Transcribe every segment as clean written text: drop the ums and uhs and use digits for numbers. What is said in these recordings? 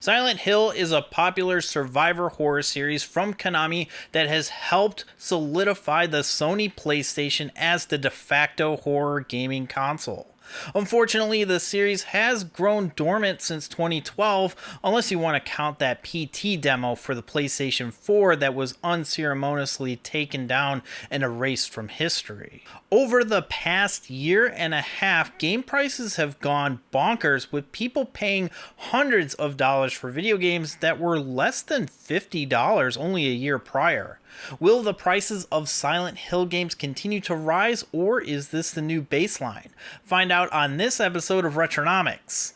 Silent Hill is a popular survivor horror series from Konami that has helped solidify the Sony PlayStation as the de facto horror gaming console. Unfortunately, the series has grown dormant since 2012, unless you want to count that PT demo for the PlayStation 4 that was unceremoniously taken down and erased from history. Over the past year and a half, game prices have gone bonkers, with people paying hundreds of dollars for video games that were less than $50 only a year prior. Will the prices of Silent Hill games continue to rise, or is this the new baseline? Find out on this episode of Retronomics.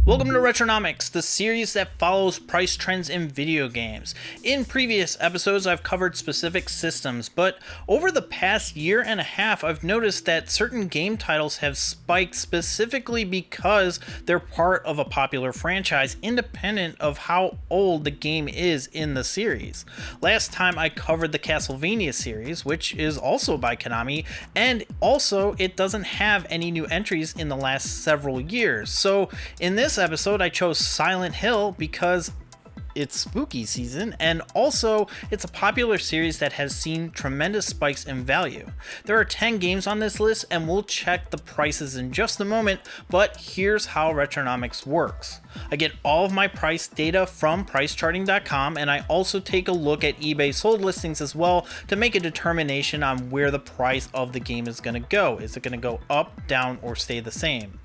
Welcome to Retronomics, the series that follows price trends in video games. In previous episodes, I've covered specific systems, but over the past year and a half, I've noticed that certain game titles have spiked specifically because they're part of a popular franchise, independent of how old the game is in the series. Last time I covered the Castlevania series, which is also by Konami, and also it doesn't have any new entries in the last several years. So in this episode, I chose Silent Hill because it's spooky season, and also it's a popular series that has seen tremendous spikes in value. There are 10 games on this list, and we'll check the prices in just a moment, but here's how Retronomics works. I get all of my price data from pricecharting.com, and I also take a look at eBay sold listings as well to make a determination on where the price of the game is going to go. Is it going to go up, down, or stay the same?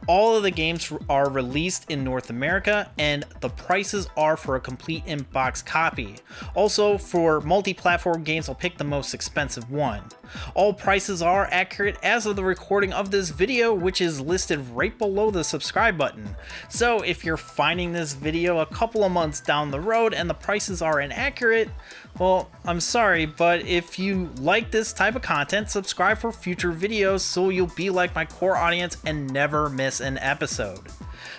All of the games are released in North America, and the prices are for a complete in-box copy. Also, for multi-platform games, I'll pick the most expensive one. All prices are accurate as of the recording of this video, which is listed right below the subscribe button. So if you're finding this video a couple of months down the road and the prices are inaccurate, well, I'm sorry, but if you like this type of content, subscribe for future videos so you'll be like my core audience and never miss an episode.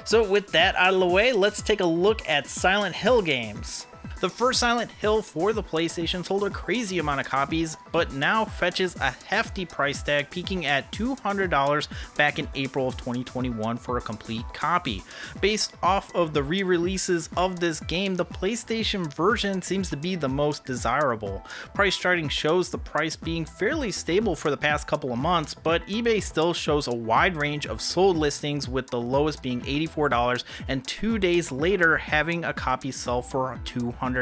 So with that out of the way, let's take a look at Silent Hill games. The first Silent Hill for the PlayStation sold a crazy amount of copies, but now fetches a hefty price tag, peaking at $200 back in April of 2021 for a complete copy. Based off of the re-releases of this game, the PlayStation version seems to be the most desirable. Price charting shows the price being fairly stable for the past couple of months, but eBay still shows a wide range of sold listings, with the lowest being $84 and 2 days later having a copy sell for $200.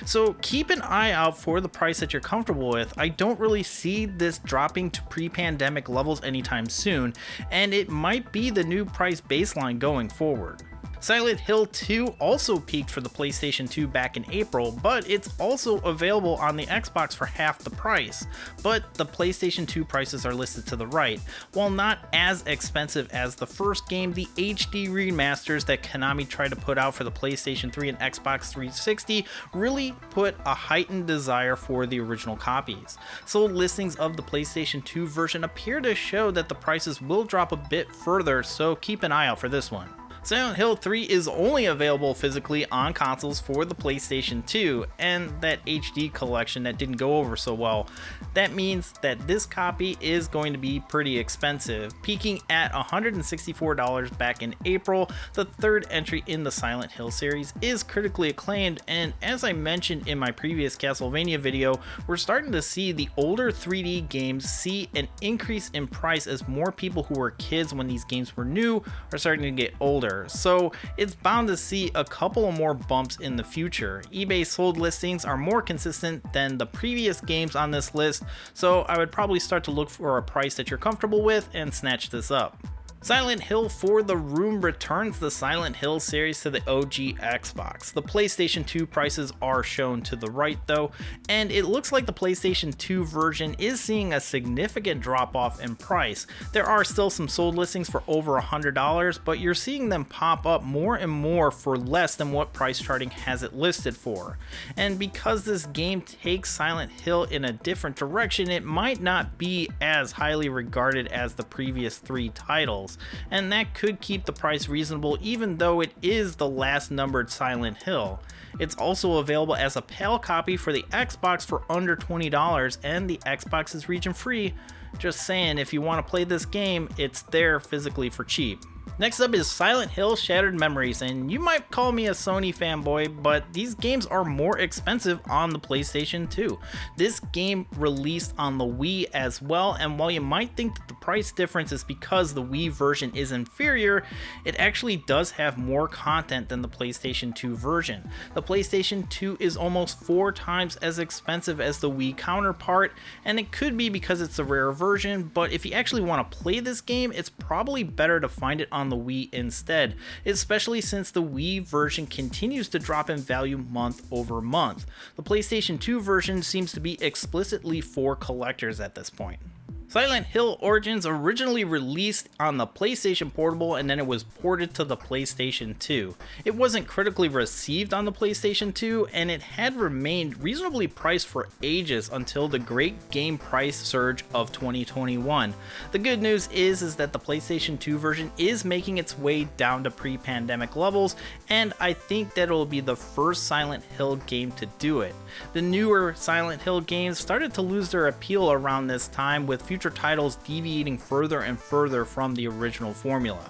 So keep an eye out for the price that you're comfortable with. I don't really see this dropping to pre-pandemic levels anytime soon, and it might be the new price baseline going forward. Silent Hill 2 also peaked for the PlayStation 2 back in April, but it's also available on the Xbox for half the price. But the PlayStation 2 prices are listed to the right. While not as expensive as the first game, the HD remasters that Konami tried to put out for the PlayStation 3 and Xbox 360 really put a heightened desire for the original copies. Sold listings of the PlayStation 2 version appear to show that the prices will drop a bit further, so keep an eye out for this one. Silent Hill 3 is only available physically on consoles for the PlayStation 2, and that HD collection that didn't go over so well. That means that this copy is going to be pretty expensive, peaking at $164 back in April. The third entry in the Silent Hill series is critically acclaimed, and as I mentioned in my previous Castlevania video, we're starting to see the older 3D games see an increase in price as more people who were kids when these games were new are starting to get older. So it's bound to see a couple of more bumps in the future. eBay sold listings are more consistent than the previous games on this list, so I would probably start to look for a price that you're comfortable with and snatch this up. Silent Hill for the Room returns the Silent Hill series to the OG Xbox. The PlayStation 2 prices are shown to the right though, and it looks like the PlayStation 2 version is seeing a significant drop off in price. There are still some sold listings for over $100, but you're seeing them pop up more and more for less than what price charting has it listed for. And because this game takes Silent Hill in a different direction, it might not be as highly regarded as the previous 3 titles. And that could keep the price reasonable even though it is the last numbered Silent Hill. It's also available as a PAL copy for the Xbox for under $20, and the Xbox is region free. Just saying, if you want to play this game, it's there physically for cheap. Next up is Silent Hill Shattered Memories, and you might call me a Sony fanboy, but these games are more expensive on the PlayStation 2. This game released on the Wii as well, and while you might think that the price difference is because the Wii version is inferior, it actually does have more content than the PlayStation 2 version. The PlayStation 2 is almost 4 times as expensive as the Wii counterpart, and it could be because it's a rare version, but if you actually want to play this game, it's probably better to find it on the Wii instead, especially since the Wii version continues to drop in value month over month. The PlayStation 2 version seems to be explicitly for collectors at this point. Silent Hill Origins originally released on the PlayStation Portable and then it was ported to the PlayStation 2. It wasn't critically received on the PlayStation 2 and it had remained reasonably priced for ages until the great game price surge of 2021. The good news is that the PlayStation 2 version is making its way down to pre-pandemic levels, and I think that it'll be the first Silent Hill game to do it. The newer Silent Hill games started to lose their appeal around this time, with future titles deviating further and further from the original formula.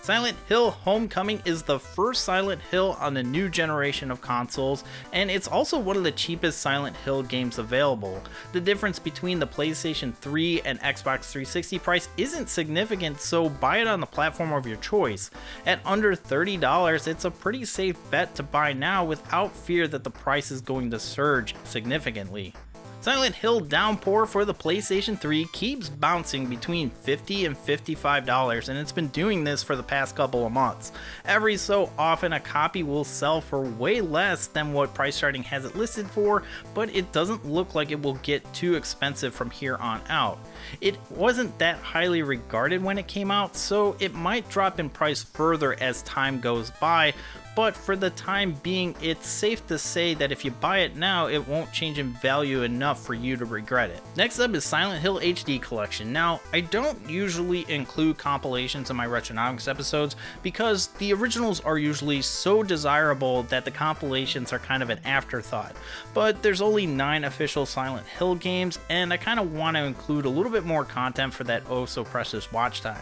Silent Hill Homecoming is the first Silent Hill on the new generation of consoles, and it's also one of the cheapest Silent Hill games available. The difference between the PlayStation 3 and Xbox 360 price isn't significant, so buy it on the platform of your choice. At under $30, it's a pretty safe bet to buy now without fear that the price is going to surge significantly. Silent Hill Downpour for the PlayStation 3 keeps bouncing between $50 and $55, and it's been doing this for the past couple of months. Every so often a copy will sell for way less than what Price Charting has it listed for, but it doesn't look like it will get too expensive from here on out. It wasn't that highly regarded when it came out, so it might drop in price further as time goes by, but for the time being, it's safe to say that if you buy it now, it won't change in value enough for you to regret it. Next up is Silent Hill HD Collection. Now, I don't usually include compilations in my Retronomics episodes because the originals are usually so desirable that the compilations are kind of an afterthought, but there's only 9 official Silent Hill games, and I kind of want to include a little bit more content for that oh so precious watch time.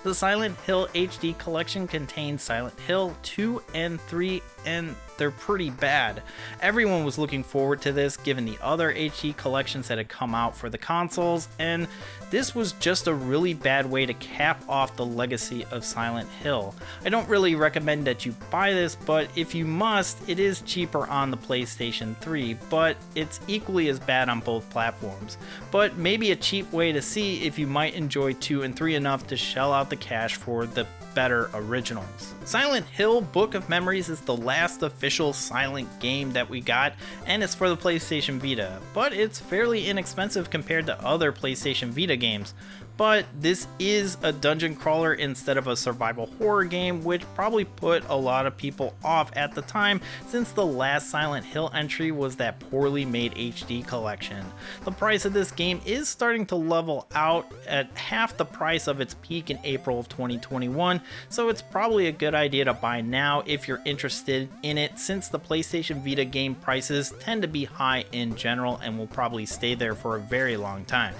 The Silent Hill HD Collection contains Silent Hill 2 and 3, and they're pretty bad. Everyone was looking forward to this given the other HD collections that had come out for the consoles, and this was just a really bad way to cap off the legacy of Silent Hill. I don't really recommend that you buy this, but if you must, it is cheaper on the PlayStation 3, but it's equally as bad on both platforms. But maybe a cheap way to see if you might enjoy 2 and 3 enough to shell out the cash for the better originals. Silent Hill Book of Memories is the last official silent game that we got, and it's for the PlayStation Vita, but it's fairly inexpensive compared to other PlayStation Vita games. But this is a dungeon crawler instead of a survival horror game, which probably put a lot of people off at the time since the last Silent Hill entry was that poorly made HD collection. The price of this game is starting to level out at half the price of its peak in April of 2021, so it's probably a good idea to buy now if you're interested in it, since the PlayStation Vita game prices tend to be high in general and will probably stay there for a very long time.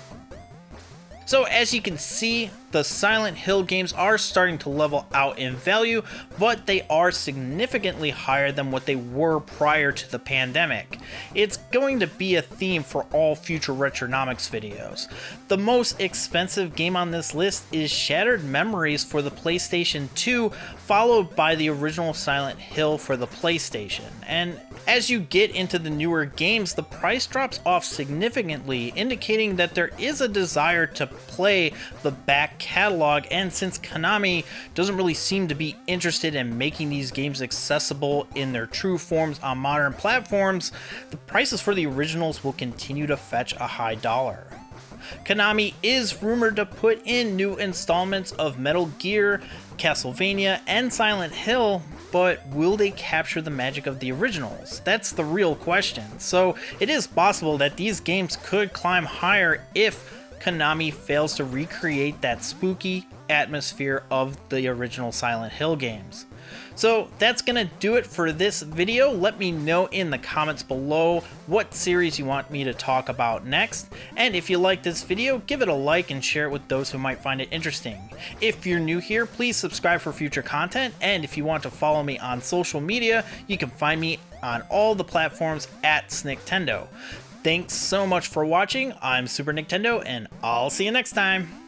So as you can see, the Silent Hill games are starting to level out in value, but they are significantly higher than what they were prior to the pandemic. It's going to be a theme for all future Retronomics videos. The most expensive game on this list is Shattered Memories for the PlayStation 2, followed by the original Silent Hill for the PlayStation. And as you get into the newer games, the price drops off significantly, indicating that there is a desire to play the back catalog, and since Konami doesn't really seem to be interested in making these games accessible in their true forms on modern platforms, the prices for the originals will continue to fetch a high dollar. Konami is rumored to put in new installments of Metal Gear, Castlevania, and Silent Hill, but will they capture the magic of the originals? That's the real question. So it is possible that these games could climb higher if Konami fails to recreate that spooky, atmosphere of the original Silent Hill games. So that's gonna do it for this video. Let me know in the comments below what series you want me to talk about next. And if you like this video, give it a like and share it with those who might find it interesting. If you're new here, please subscribe for future content. And if you want to follow me on social media, you can find me on all the platforms at Snicktendo. Thanks so much for watching. I'm Super Nintendo, and I'll see you next time.